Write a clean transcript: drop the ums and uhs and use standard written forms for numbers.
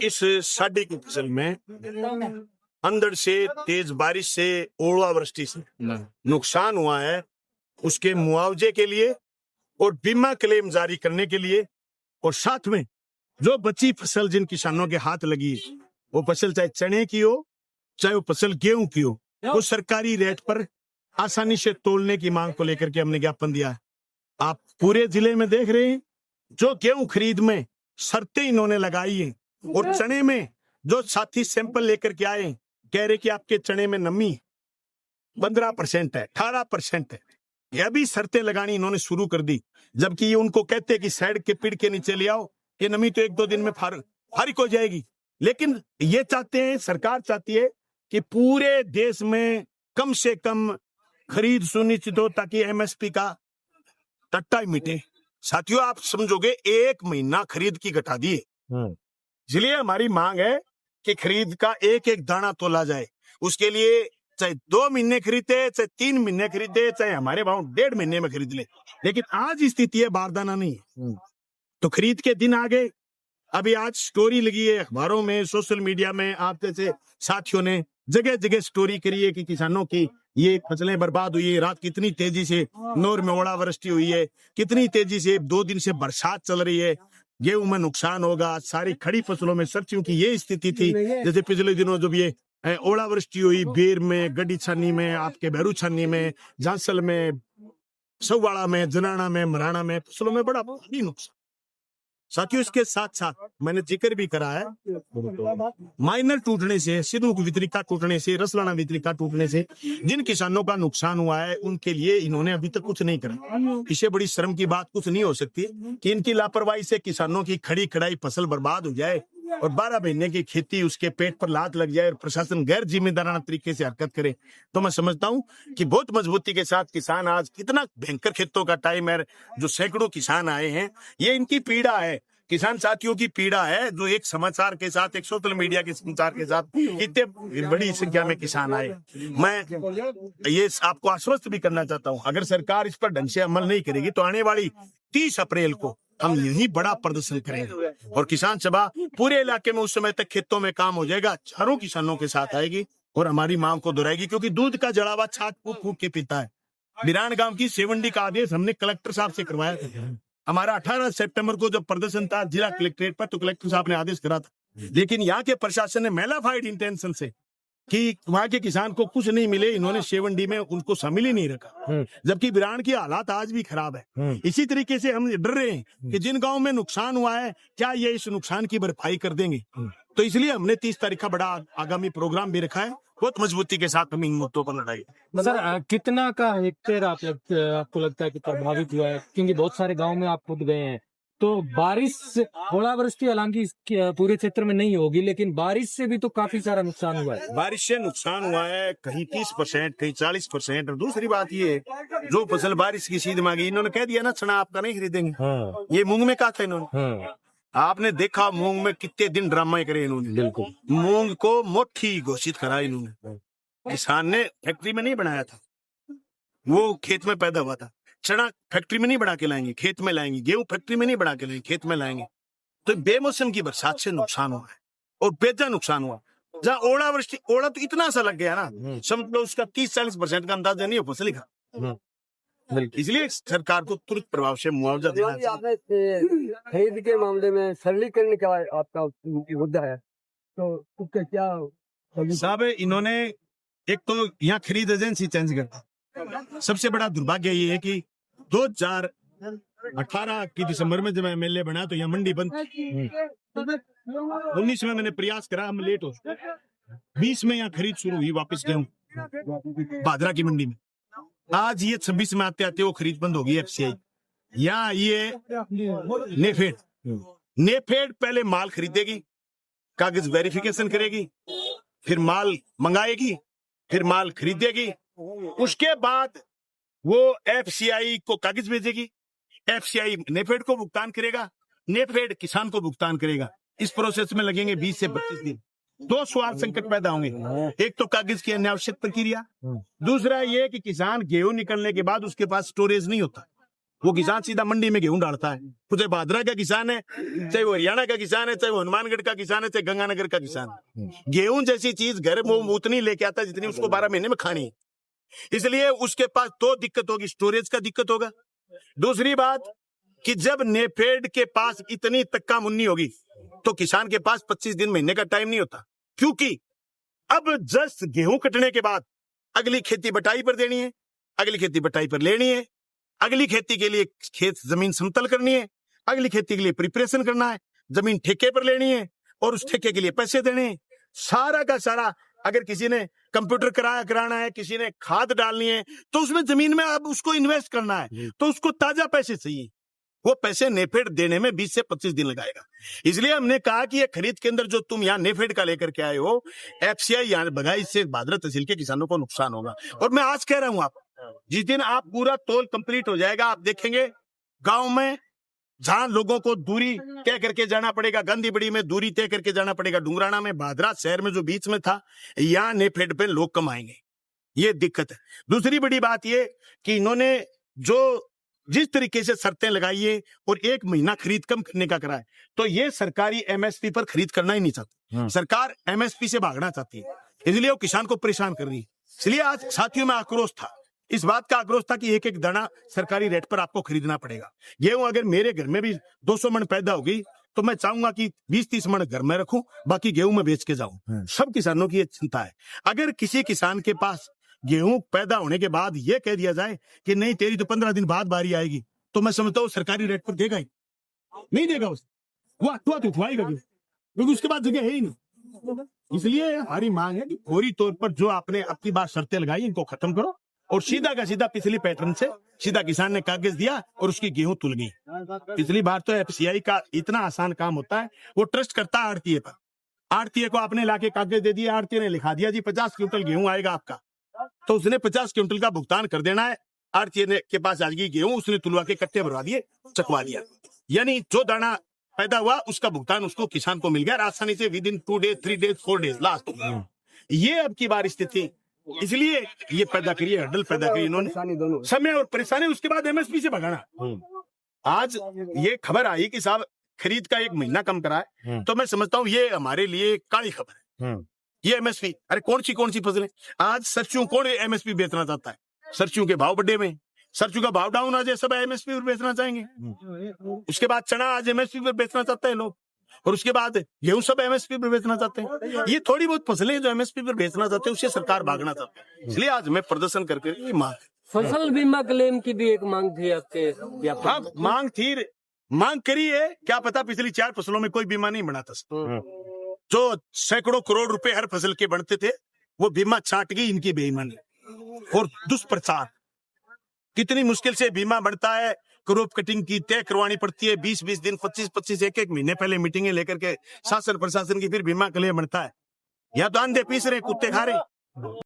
इस साड़ी की फसल में अंदर से तेज बारिश से ओलावृष्टि से नुकसान हुआ है, उसके मुआवजे के लिए और बीमा क्लेम जारी करने के लिए, और साथ में जो बची फसल जिन किसानों के हाथ लगी, वो फसल चाहे चने की हो चाहे वो फसल गेहूं की हो, वो सरकारी रेट पर आसानी से तोलने की मांग को लेकर के हमने ज्ञापन दिया है। आप पूरे जिले में देख रहे हैं, जो गेहूं खरीद में शर्तें इन्होंने लगाई हैं, और चने में जो साथी सैंपल लेकर के आए, कह रहे कि आपके चने में नमी 15% है, 18% है, यह भी शर्तें लगानी इन्होंने शुरू कर दी। जबकि ये उनको कहते हैं कि साइड के पेड़ के नीचे ले आओ, ये नमी तो 1-2 दिन में फारिग हो जाएगी। लेकिन ये चाहते हैं, सरकार चाहती है कि पूरे देश में कम से कम खरीद सुनिश्चित हो, ताकि एमएसपी का टट्टा ही मिटे। साथियों, आप समझोगे 1 महीना खरीद की घटा दी है। इसलिए हमारी मांग है कि खरीद का एक एक दाना तोला जाए। उसके लिए चाहे 2 महीने खरीदे, चाहे 3 महीने खरीदे, चाहे हमारे भाव 1.5 महीने में खरीद ले, लेकिन आज स्थिति है बारदाना नहीं है। तो खरीद के दिन आ गए। अभी आज स्टोरी लगी है अखबारों में, सोशल मीडिया में, आप जैसे साथियों ने जगह जगह स्टोरी करी है कि किसानों की ये फसलें बर्बाद हुई है। रात कितनी तेजी से नौर में ओलावृष्टि हुई है, कितनी तेजी से 2 दिन से बरसात चल रही है, गेहूं में नुकसान होगा। सारी खड़ी फसलों में सर्दियों की ये स्थिति थी। जैसे पिछले दिनों जब ये ओलावृष्टि हुई, बेर में, गड्डी छानी में, आपके बहरू छानी में, झांसल में, सौवाड़ा में, जनाना में, मराना में, फसलों में बड़ा भारी नुकसान। साथियों, इसके साथ साथ मैंने जिक्र भी करा है, माइनर टूटने से, सिद्धू की वितरिका टूटने से, रसलाना वितरिका टूटने से जिन किसानों का नुकसान हुआ है, उनके लिए इन्होंने अभी तक कुछ नहीं करा। इससे बड़ी शर्म की बात कुछ नहीं हो सकती कि इनकी लापरवाही से किसानों की खड़ी खड़ाई फसल बर्बाद हो जाए और 12 महीने की खेती उसके पेट पर लात लग जाए और प्रशासन गैर जिम्मेदाराना तरीके से हरकत करे। तो मैं समझता हूं कि बहुत मजबूती के साथ किसान, आज कितना भयंकर खेतों का टाइम है, जो सैकड़ों किसान आए हैं, ये इनकी पीड़ा है, किसान साथियों की पीड़ा है, जो एक समाचार के साथ, एक सोशल मीडिया के समाचार के साथ इतने बड़ी संख्या में किसान आए। मैं ये आपको आश्वस्त भी करना चाहता हूं, अगर सरकार इस पर ढंग से अमल नहीं करेगी तो आने वाली 30 अप्रैल को हम यही बड़ा प्रदर्शन करेंगे और किसान सभा पूरे इलाके में उस समय तक खेतों में काम हो जाएगा, चारों किसानों के साथ आएगी और हमारी मांग को दोहराएगी। क्योंकि दूध का जड़ावा छाछ फूक फूक के पीता है। बिरान गांव की सेवंडी का आदेश हमने कलेक्टर साहब से करवाया था। हमारा 18 सितंबर को जब प्रदर्शन था जिला कलेक्ट्रेट पर, तो कलेक्टर साहब ने आदेश करा था, लेकिन यहाँ के प्रशासन ने मेलाफाइड इंटेंशन से कि वहां के किसान को कुछ नहीं मिले, इन्होंने शेवंडी में उनको शामिल ही नहीं रखा, जबकि बिरान की हालात आज भी खराब है। इसी तरीके से हम डर रहे हैं कि जिन गांव में नुकसान हुआ है, क्या ये इस नुकसान की भरपाई कर देंगे। तो इसलिए हमने 30 तारीख का बड़ा आगामी प्रोग्राम भी रखा है। बहुत मजबूती के साथ हम इन मुद्दों पर लड़ाई। सर, कितना का हेक्टेयर आपको लगता है कि प्रभावित हुआ है? क्योंकि बहुत सारे गाँव में आप खुद गए हैं, तो बारिश, ओलावृष्टि हालांकि पूरे क्षेत्र में नहीं होगी, लेकिन बारिश से भी तो काफी सारा नुकसान हुआ है। बारिश से नुकसान हुआ है, कहीं 30%, कहीं 40%। और दूसरी बात ये, जो फसल बारिश की सीध मांगी, इन्होंने कह दिया ना, चना आपका नहीं खरीदेंगे। ये मूंग में कहा था इन्होंने, आपने देखा मूंग में कितने दिन ड्रामा करे इन्होंने। बिल्कुल, मूंग को मोठी घोषित करा इन्होंने। किसान ने फैक्ट्री में नहीं बनाया था, वो खेत में पैदा हुआ था। चना फैक्ट्री में नहीं बना के लाएंगे, खेत में लाएंगे। गेहूं फैक्ट्री में नहीं बना के लाएंगे, खेत में लाएंगे। तो बेमौसम की बरसात से नुकसान हुआ है और बेजा नुकसान हुआ। जहाँ ओलावृष्टि, ओला तो इतना सा लग गया ना, समझ लो उसका 30-40% का अंदाजा नहीं हो फसल का। इसलिए सरकार को तुरंत प्रभाव से मुआवजा देना चाहिए। आपने खरीद के मामले में सरलीकरण का आपका मुद्दा है, तो उसका क्या साहब? इन्होंने एक तो यहाँ खरीद एजेंसी चेंज कर, सबसे बड़ा दुर्भाग्य ये है कि 2018 की दिसंबर में जब एमएलए बना तो यहाँ मंडी बंद। 19 में मैंने प्रयास करा, हम लेट हो, 20 में यहाँ खरीद शुरू हुई वापस गेहूं भादरा की मंडी में। आज ये 26 में आते आते वो खरीद बंद हो गई। एफसीआई यहाँ ये नेफेड पहले माल खरीदेगी, कागज वेरिफिकेशन करेगी, फिर माल मंगाएगी, फिर माल खरीदेगी, उसके बाद वो एफसीआई को कागज भेजेगी, एफसीआई नेफेड को भुगतान करेगा, नेफेड किसान को भुगतान करेगा। इस प्रोसेस में लगेंगे 20 से 25 दिन। 2 सवाल संकट पैदा होंगे, एक तो कागज की अनावश्यक प्रक्रिया, दूसरा ये कि किसान गेहूं निकलने के बाद उसके पास स्टोरेज नहीं होता, वो किसान सीधा मंडी में गेहूं डालता है। चाहे भादरा का किसान है, चाहे वो हरियाणा का किसान है, चाहे वो हनुमानगढ़ का किसान है, चाहे गंगानगर का किसान है, गेहूं जैसी चीज घर में वो उतनी लेके आता है जितनी उसको 12 महीने में खानी है। इसलिए उसके पास तो दिक्कत होगी, स्टोरेज का दिक्कत होगा। दूसरी बात कि जब नेफेड के पास इतनी तक्का मुन्नी होगी तो किसान के पास 25 दिन महीने का टाइम नहीं होता, क्योंकि अब जस्ट गेहूं कटने के बाद अगली खेती बटाई पर देनी है, अगली खेती बटाई पर लेनी है, अगली खेती के लिए खेत जमीन समतल करनी है, अगली खेती के लिए प्रिपरेशन करना है, जमीन ठेके पर लेनी है और उस ठेके के लिए पैसे देने हैं। सारा का सारा अगर किसी ने कंप्यूटर कराना है, किसी ने खाद डालनी है, तो उसमें जमीन में अब उसको इन्वेस्ट करना है, तो उसको ताजा पैसे चाहिए। वो पैसे नेफेड देने में 20 से 25 दिन लगाएगा। इसलिए हमने कहा कि ये खरीद केंद्र जो तुम यहाँ नेफेड का लेकर के आए हो, एफसीआई यहाँ भगाई, इससे भादरा तहसील के किसानों को नुकसान होगा। और मैं आज कह रहा हूं, आप जिस दिन आप पूरा तोल कंप्लीट हो जाएगा, आप देखेंगे गांव में जहां लोगों को दूरी तय करके जाना पड़ेगा, गांधीबड़ी में दूरी तय करके जाना पड़ेगा, डुंगराना में, भादरा शहर में जो बीच में था, यहाँ नेफेड पे लोग कम आएंगे। ये दिक्कत है। दूसरी बड़ी बात ये कि इन्होंने जो जिस तरीके से शर्तें लगाई है और 1 महीना खरीद कम करने का कराए, तो ये सरकारी एमएसपी पर खरीद करना ही नहीं चाहती। सरकार एमएसपी से भागना चाहती है, इसलिए वो किसान को परेशान कर रही है। इसलिए आज साथियों में आक्रोश था, इस बात का आक्रोश था कि एक एक दाना सरकारी रेट पर आपको खरीदना पड़ेगा। गेहूं अगर मेरे घर में भी 200 मन पैदा होगी तो मैं चाहूंगा कि 20-30 मन घर में रखूं, बाकी गेहूं में बेच के जाऊं। सब किसानों की ये चिंता है। अगर किसी किसान के पास गेहूं पैदा होने के बाद ये कह दिया जाए कि नहीं तेरी तो 15 दिन बाद बारी आएगी, तो मैं समझता हूँ सरकारी रेट पर देगा ही नहीं, देगा उसे, वो उठवाएगा क्योंकि उसके बाद जगह है ही नहीं। इसलिए हमारी मांग है कि फौरी तौर पर जो आपने अपनी बात शर्तें लगाई इनको खत्म करो और सीधा का सीधा पिछली पैटर्न से सीधा किसान ने कागज दिया और उसकी गेहूं तुल गई। पिछली बार तो एफसीआई का इतना आसान काम होता है, वो ट्रस्ट करता है आड़तीये पर। आड़तीये को आपने लाके कागज दे दिया, आड़तीये ने लिखा दिया जी 50 क्विंटल गेहूं आएगा आपका, तो उसने 50 क्विंटल का भुगतान कर देना है। आड़तीये ने के पास आज गेहूं उसने तुलवा के कट्टे भरवा दिए, चकवा दिया, यानी जो दाना पैदा हुआ उसका भुगतान उसको किसान को मिल गया आसानी से, with in 2 days 3 days 4 days last. ये अब की बार स्थिति, इसलिए ये पैदा करिए, हडल पैदा करिए इन्होंने, समय और परेशानी, उसके बाद एमएसपी से भगाना। आज ये खबर आई कि साहब खरीद का 1 महीना कम कराए, तो मैं समझता हूँ ये हमारे लिए काली खबर है। ये एमएसपी, अरे कौन सी फसलें, आज सरसों कौन एमएसपी बेचना चाहता है? सरसों के भाव बढ़े में, सरसों का भाव डाउन आ जाए सब एमएसपी पर बेचना चाहेंगे। उसके बाद चना आज एमएसपी पर बेचना चाहते हैं लोग, और उसके बाद गेहूं सब एमएसपी पर बेचना चाहते हैं। ये थोड़ी बहुत फसलें जो एमएसपी पर बेचना चाहते हैं उससे सरकार भागना चाहती है। इसलिए आज मैं प्रदर्शन करके ये मांग, फसल बीमा क्लेम की भी एक मांग थी आपके? हाँ मांग थी, मांग करी है, क्या पता पिछली 4 फसलों में कोई बीमा नहीं बना था। जो सैकड़ों करोड़ रुपए हर फसल के बनते थे वो बीमा छाट गई इनकी बेईमानी और दुष्प्रचार। कितनी मुश्किल से बीमा बढ़ता है, क्रॉप कटिंग की तय करवानी पड़ती है, 20-20 दिन 25-25 एक महीने पहले मीटिंगें लेकर के शासन प्रशासन की, फिर बीमा क्लेम बनता है। या तो अंधे पीस रहे कुत्ते खा रहे।